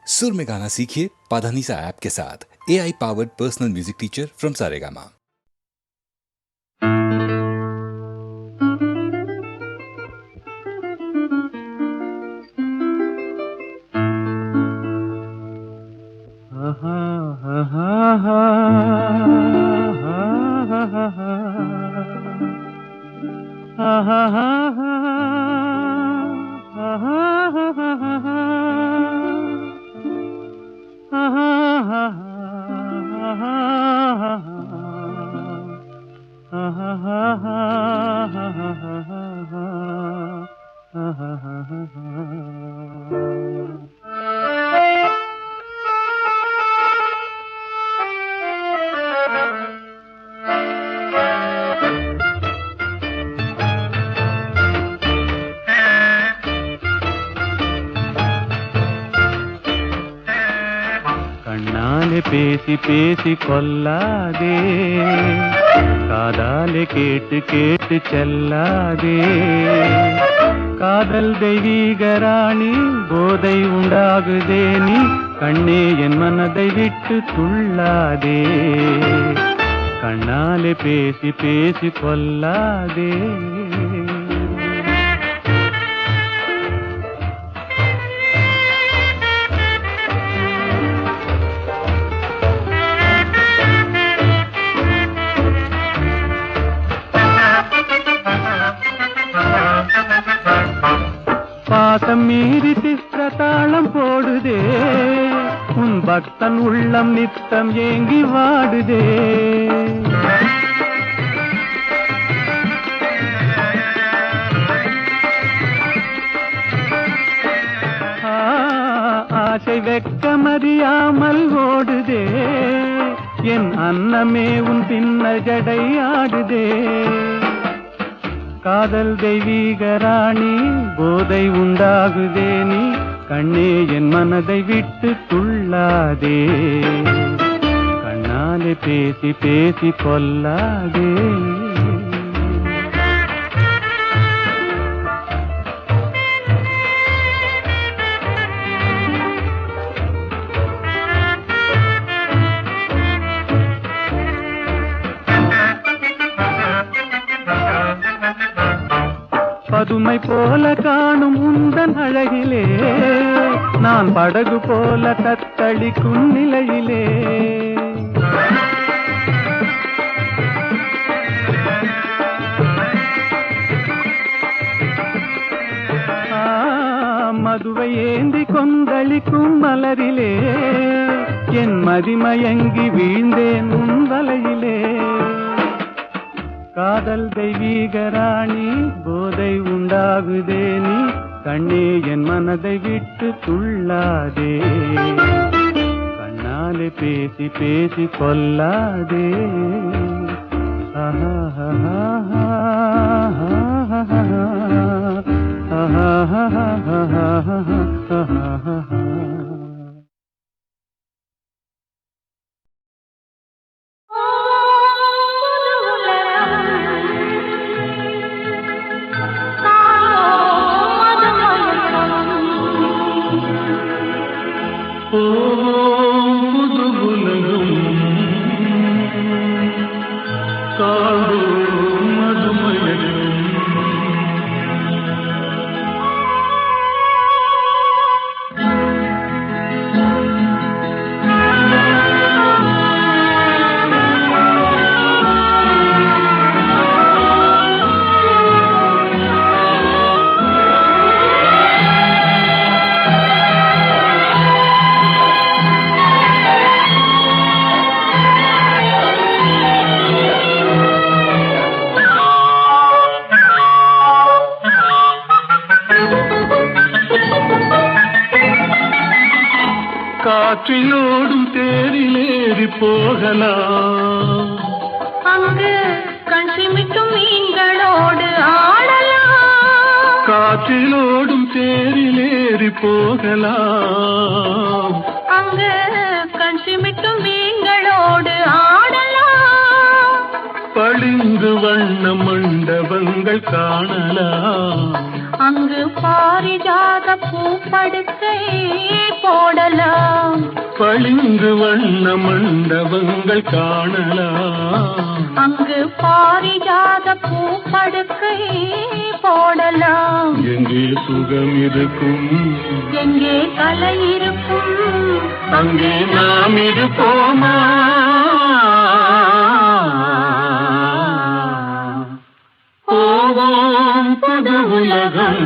सुर में गाना सीखिए पाधानीसा ऐप के साथ। AI powered personal music teacher from Saregama. கண்ணாலே பேசி பேசி கொல்லாதே, காதாலே கேட்டு கேட்டு செல்லாதே. காதல் தெய்வீக ராணி, போதை உண்டாகுதே நீ, கண்ணே என் மனதை விட்டு துள்ளாதே. கண்ணாலே பேசி பேசி கொல்லாதே. பாசம் மீறி சித்திரத்தாளம் போடுதே, உன் பக்தன் உள்ளம் நித்தம் ஏங்கி வாடுதே. ஆசை வெட்கமறியாமல் ஓடுதே, என் அன்னமே உன் பின்ன ஜடை ஆடுதே. காதல் தெய்வீக ராணி, போதை உண்டாகுதே நீ, கண்ணே என் மனதை விட்டு துள்ளாதே. கண்ணாலே பேசி பேசி கொல்லாதே. பதுமை போல காணும் உந்தன் அழகிலே, நான் படகு போல தத்தளிக்கும் நிலையிலே. மதுவை ஏந்தி கொந்தளிக்கும் மலரிலே, என் மதிமயங்கி வீழ்ந்தேன் உன் வலையிலே. காதல் தெய்வீக ராணி, போதை உண்டாகுதே நீ, கண்ணே என் மனதை விட்டு துள்ளாதே. கண்ணாலே பேசி பேசி கொல்லாதே. காற்றிலோடும் தேரிலேறி போகலாம், அங்கு கண் சிமிட்டும் மீன்களோடு ஆடலாம். காற்றிலோடும் தேரிலேறி போகலாம், அங்கு கண் சிமிட்டும் மீன்களோடு ஆடலாம். பளிங்கு வண்ண மண்டபங்கள் காணலாம், அங்கு பாரிஜாத பூ படுக்கை போடலாம். பளிங்கு வண்ண மண்டபங்கள் காணலாம். அங்கு பாரிஜாத பூ படுக்கை போடலாம். எங்கே சுகம் இருக்கும், எங்கே கலை இருக்கும், அங்கே நாம் இருப்போமா? போவோம் புது உலகம்,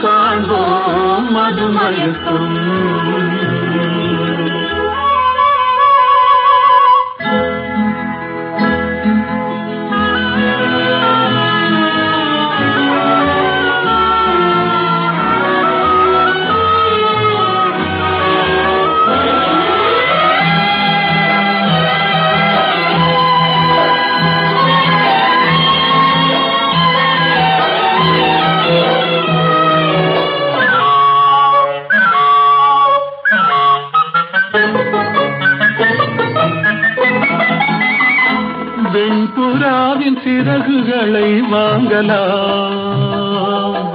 காண்போம் மதுமயக்கம். வெண்புறாவின் சிறகுகளை வாங்கலாம்.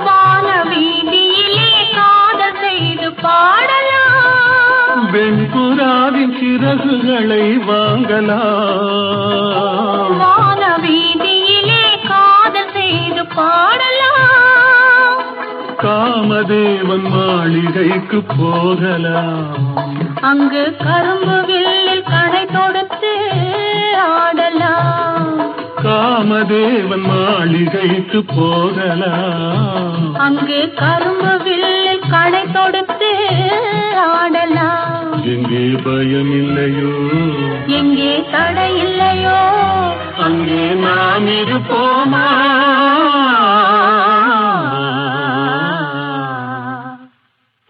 வான வீதியிலே காதல் செய்து பாடலாம். வெண்புறாவின் சிறகுகளை வாங்கலாம். வான வீதியிலே காதல் செய்து பாடலாம். காமதேவன் மாளிகைக்கு போகலாம். அங்கு கரும்பு வில்லில் கடை தொடுத்து ஆடலாம். காமதேவன் மாளிகைக்கு போகலாம். அங்கு கரும்பு வில்லில் கடை தொடுத்து ஆடலாம். எங்கே பயம் இல்லையோ, எங்கே தடை இல்லையோ, அங்கே நாம் இருப்போமா?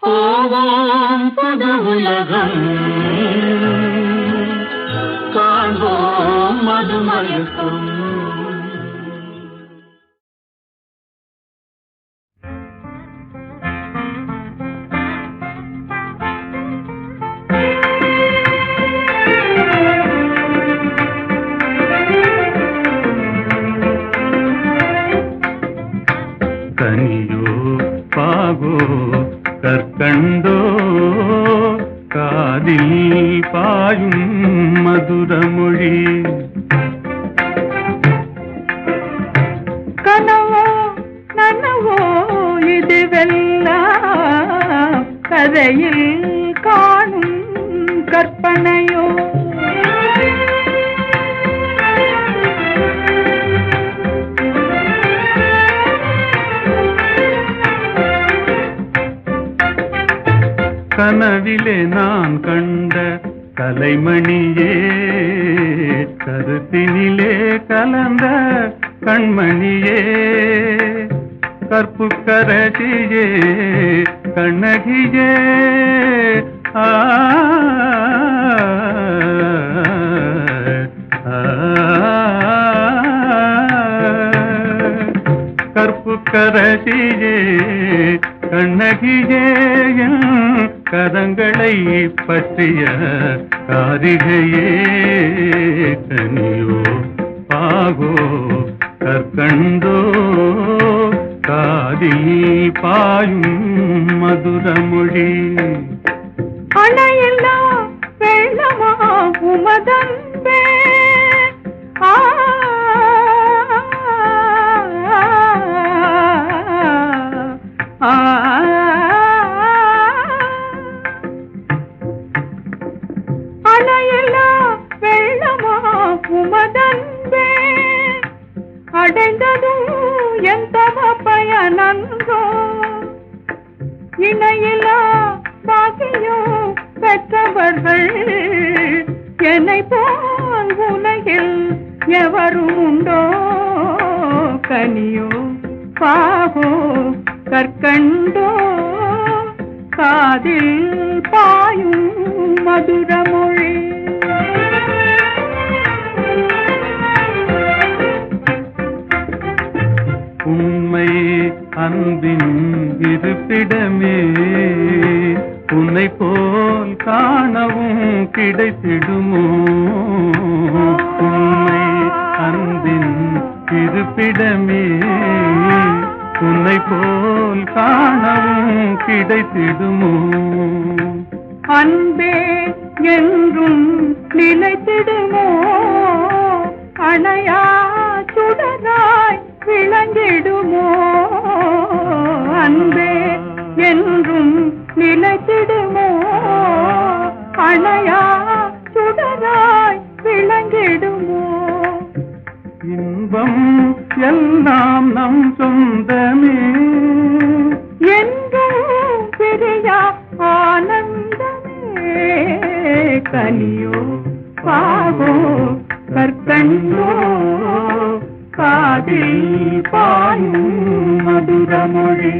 போவோம் புது உலகம், காண்போம் மதுமயக்கம். கனியோ பாகோ கற்கண்டோ காதில் பாயும் மதுரமொழி. கனவோ நனவோ இதுவெல்லாம் கதையில் காணும் கற்பனையோ. கனவிலே நான் கண்ட கலைமணியே, கருத்தினிலே கலந்த கண்மணியே, கற்புக்கரசியே கண்ணகியே. ஆ கற்புக்கரசியே கண்ணகியே, கரங்களை பற்றிய காரிகையே. கனியோ பாகோ கற்கண்டோ காதில் பாயும் மதுரமொழி. அணையில்லா வெள்ளமா உமதன்பே. அணையில்லா வெள்ளமா உமதன்பே. அடைந்ததும் எந்த பயனன்றோ. இணையில்லா பாக்கியம் பெற்றவர்கள் என்னை போல் உலகில் எவரும் உண்டோ. கனியோ பாகோ கற்கண்டோ காதில் பாயும் மதுரமொழி. உண்மை அன்பின் இருப்பிடமே, உன்னை போல் காணவும் கிடைத்திடுமோ. உண்மை அன்பின் இருப்பிடமே, உன்னை போல் காணவும் கிடைத்திடுமோ? அன்பே என்றும் நிலைத்திடுமோ? அணையா சுடராய் விளங்கிடுமோ? அன்பே என்றும் நிலைத்திடுமோ? அணையா சுடராய் விளங்கிடுமோ? இன்பம் எல்லாம் நம் சொந்தமே என்றும் பிரியா ஆனந்தமே. கனியோ பாவோ கற்கண்டோ காதில் பாயும் மதுரமொழி.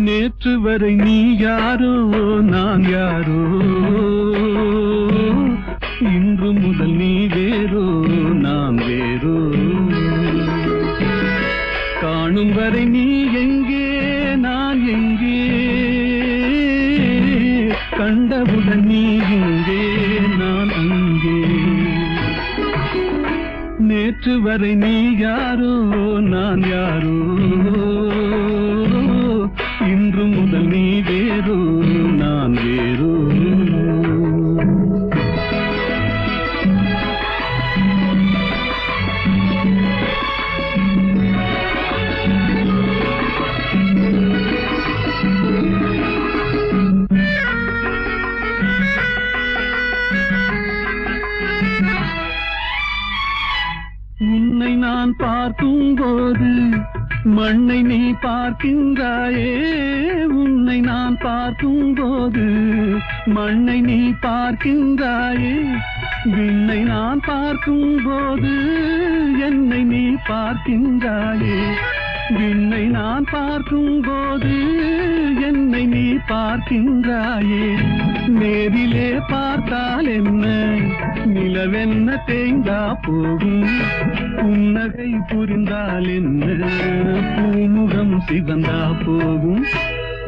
நேற்று வரை நீ யாரோ நான் யாரோ, இன்று முதல் நீ வேறோ நான் வேறோ. காணும் வரை நீ எங்கே நான் எங்கே, கண்டவுடன் நீ இங்கே நான் அங்கே. நேற்று வரை நீ யாரோ நான் யாரோ, இன்று முதல் நீ வேறோ நான் வேறோ. உன்னை நான் பார்க்கும் போது மண்ணை நீ பார்க்கின்றாயே. உன்னை நான் பார்க்கும் போது மண்ணை நீ பார்க்கின்றாயே. விண்ணை நான் பார்க்கும் போது என்னை நீ பார்க்கின்றாயே. விண்ணை நான் பார்க்கும் போது என்னை நீ பார்க்கின்றாயே. நேரிலே பார்த்தால் என்ன, நிலவென்ன தேய்ந்தா போகும். புன்னகை புரிந்தால் என்ன, பூமுகம் சிவந்தா போகும்.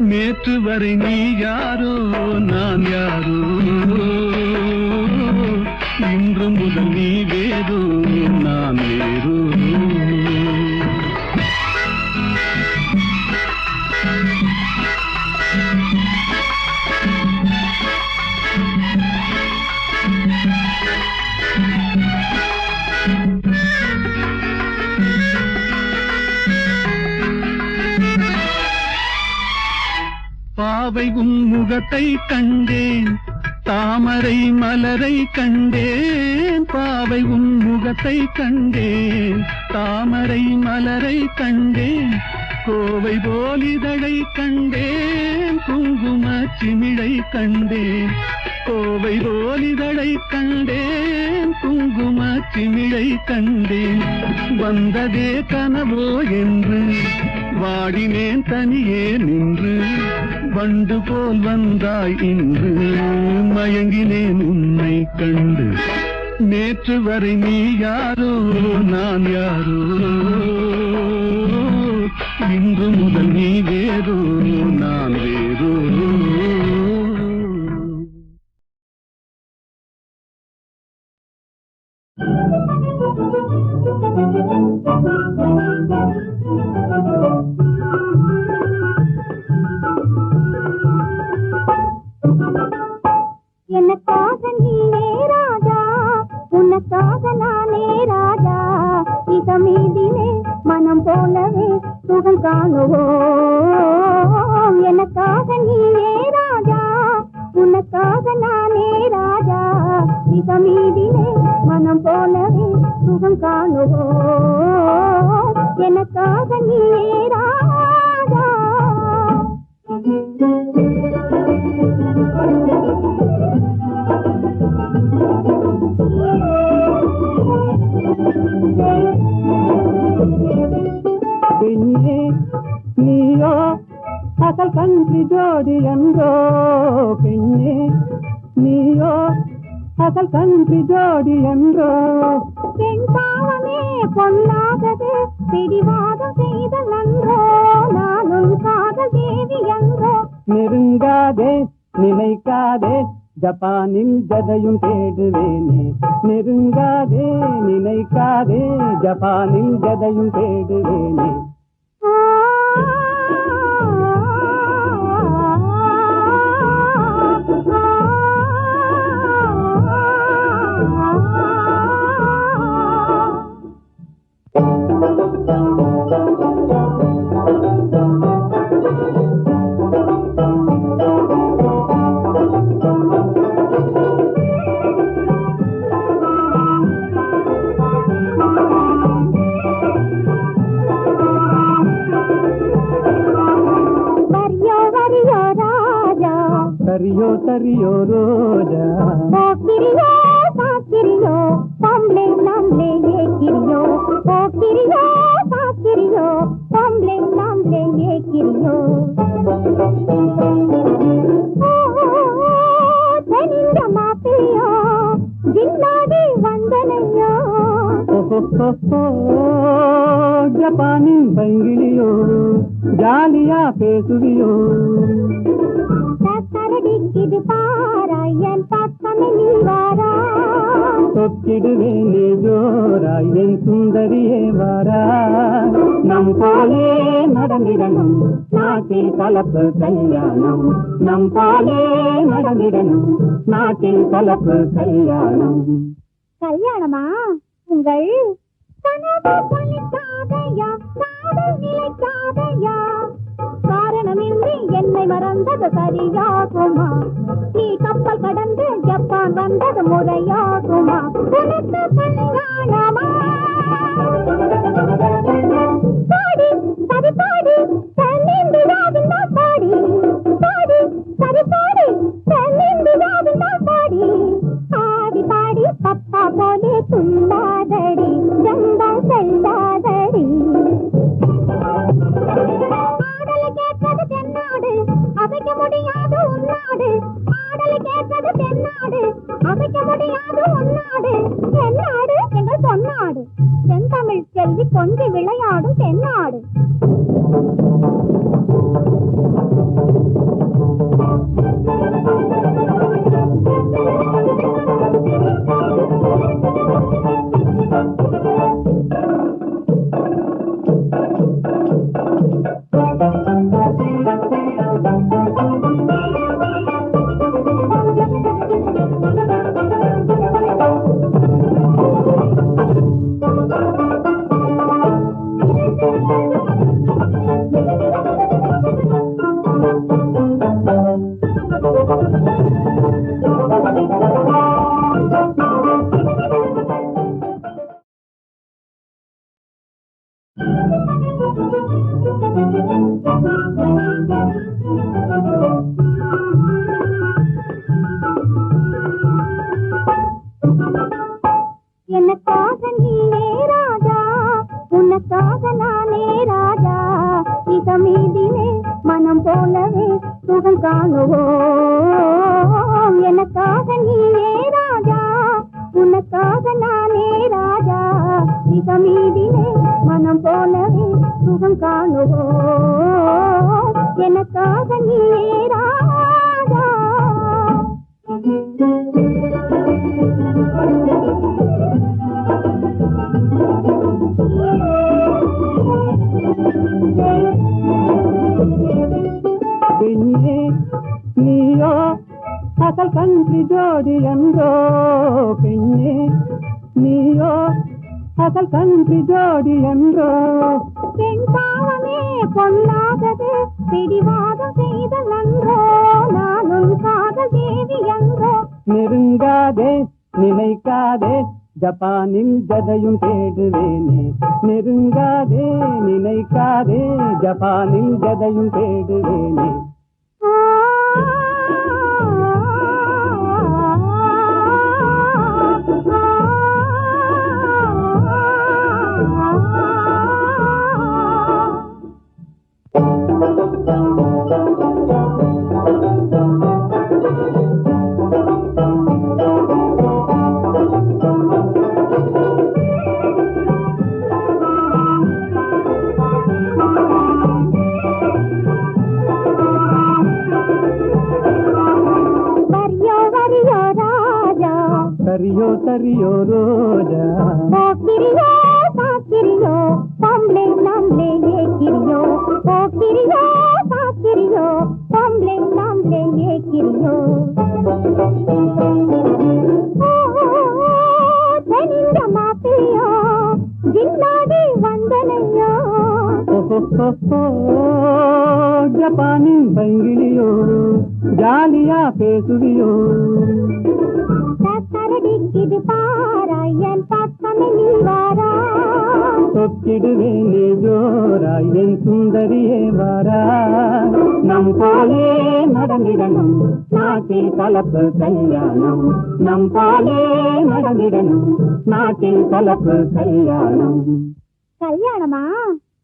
நேற்று வரை நீ யாரோ நான் யாரோ, இன்று முதல் நீ வேறோ நான் வேறோ. பாவை உன் முகத்தை கண்டேன், தாமரை மலரை கண்டேன். பாவை உன் முகத்தை கண்டேன், தாமரை மலரை கண்டேன். கோவை போலிதழை கண்டேன், குங்கும சிமிழை கண்டேன். கோவை போலிதழை கண்டேன், குங்கும சிமிழை கண்டேன். வந்ததே கனவோ என்று வாடினேன் தனியே நின்று. வண்டு போல் வந்தாய் இன்று, மயங்கினேன் உன்னை கண்டு. நேற்று வரை நீ யாரோ நான் யாரோ, இன்று முதல் நீ வேறோ நான் வேறோ. எனக்காக நீயே ராஜா, உனக்காக நானே ராஜா. இதமீதிலே மனம் போலவே சுகம் காணுவோம். எனக்காக நீயே ராஜா, உனக்காக நானே ராஜா. இதமீதிலே மனம் போலவே சுகம் காணுவோம் எனக்காக நீயே ராஜா. பெண்ணே நீயோ அசல் கன்றி ஜோடி என்றோ, பெண்ணே நீயோ அசல் கன்றி ஜோடி என்றோ. பெண் பாவமே பொல்லாதது பிடிவாதம் செய்த நன்றோ, நானும் காதல் தேவி என்றோ. நெருங்காதே நினைக்காதே ஜப்பானில் ஜதையும் தேடுவேனே. நெருங்காதே நினைக்காதே ஜப்பானில் ஜதையும் தேடுவேனே. சரியோ சரியோ ரோஜா போக்கிரியோ சாக்கிரியோ பொம்பளை நாம்ளே ஏக்கிரியோ. போக்கிரியோ சாக்கிரியோ பொம்பளை நாம்ளே ஏக்கிரியோ. தெரிந்த மாப்பிள்ளையோ ஜின்னாடி வந்தனையோ. ஜப்பானின் பைங்கிலியோ ஜாலியா பேசுவியோ. கரடிக்குது பாராயன் பக்கமே நீ வாரா. தொக்கிடுவேன் நீ ஜோராய் என் சுந்தரியே வாரா. நம் போலே நடந்திடணும் நாட்டில் கலப்பு கல்யாணம். நம் போலே நடந்திடணும் நாட்டில் கலப்பு கல்யாணம். கல்யாணமா? உங்கள் கனவு பலிக்காதையா, காதல் நிலைக்காதையா. காரணமின்றி என்னை மறந்தது சரியாகுமா? நீ கப்பல் கடந்து ஜப்பான் வந்தது முறையாகுமா? உனக்கு கல்யாணமா? பாடி சரி பாடி தென்னிந்தியாவின் பாடி. பாடி சரி பாடி தென்னிந்தியாவின் பாடி. ஆடி பாடி பப்பா போலே துள்ளாதடி ஜம்பம் செல்லாதடி. ஆடலை கேட்டது தென்னாடு அசைக்க முடியாது உன்னாடு. ஆடலை கேட்டது தென்னாடு அசைக்க முடியாது உன்னாடு. தென்னாடு எங்கள் பொன்னாடு, தென்தமிழ் செல்வி கொஞ்சி விளையாடும் தென்னாடு. எனக்காக நீயே ராஜா, உனக்காக நானே ராஜா. இதமீதிலே மனம் போலவே சுகம் காணுவோம். எனக்காக நீயே ராஜா, உனக்காக நானே ராஜா. இதமீதிலே மனம் போலவே சுகம் காணுவோம். எனக்காக நீயே ராஜா. பெண்ணே நீயோ அசல் கன்றி ஜோடி என்றோ. பெண்ணே நீயோ அசல் கன்றி ஜோடி என்றோ. பெண் பாவமே பொல்லாதது பிடிவாதம் செய்த நன்றோ, நானும் காதல் தேவி என்றோ. நெருங்காதே நினைக்காதே ஜப்பான் ஜப்பானில் ஜதையும் தேடுவேனே நெருங்காதே நினைக்காதே ஜப்பானில் ஜதையும் தேடுவேனே सरियो सरियो रोजा किरियो साकिरियो पम्ले नामले ये किरियो ओ किरियो साकिरियो पम्ले नामले ये किरियो तेनिंग मापियो जिन्नाडी वंदनयो ஜப்பானி பைங்கிலியோ ஜாலியா பேசுவியோ இது பாராயன் பக்கமே நீ வாரா தொக்கிடுவேனே ஜோராய் என் சுந்தரியே வாரா நம் போலே நடந்திடணும் நாட்டில் கலப்பு கல்யாணம் நம் போலே நடந்திடணும் நாட்டில் கலப்பு கல்யாணம் கல்யாணமா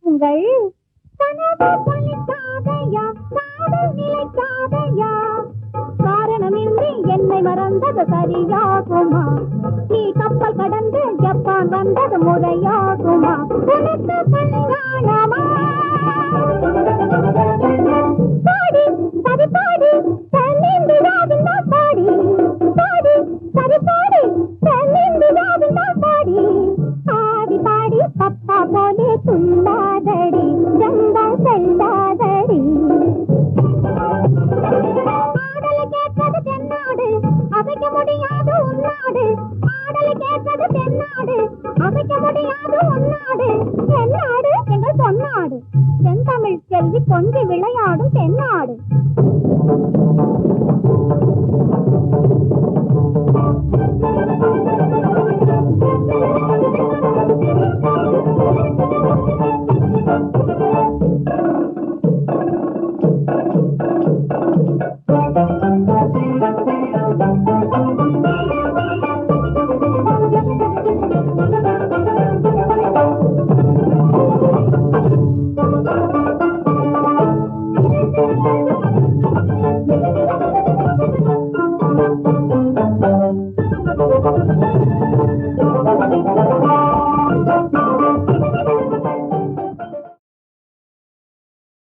உங்கள் கனவு பலிக்காதையா காதல் நிலைக்காதையா காரணமின்றி என்னை மறந்தது சரியாகுமா நீ கப்பல் கடந்து ஜப்பான் வந்தது முறையாகுமா உனக்கு கல்யாணமா பாடி சரி பாடி தென்னிந்தியாவின் பாடி பாடி சரி பாடி தென்னிந்தியாவின் பாடி ஆடி பாடி பப்பா போலே துள்ளாதடி ஜங்கம் செல்லாதடி அசைக்க முடியாது உன்னாடு ஆடலை கேட்டது தென்னாடு அசைக்க முடியாது உன்னாடு தென்னாடு எங்கள் பொன்னாடு தென்தமிழ் செல்வி கொஞ்சி விளையாடும் தென்னாடு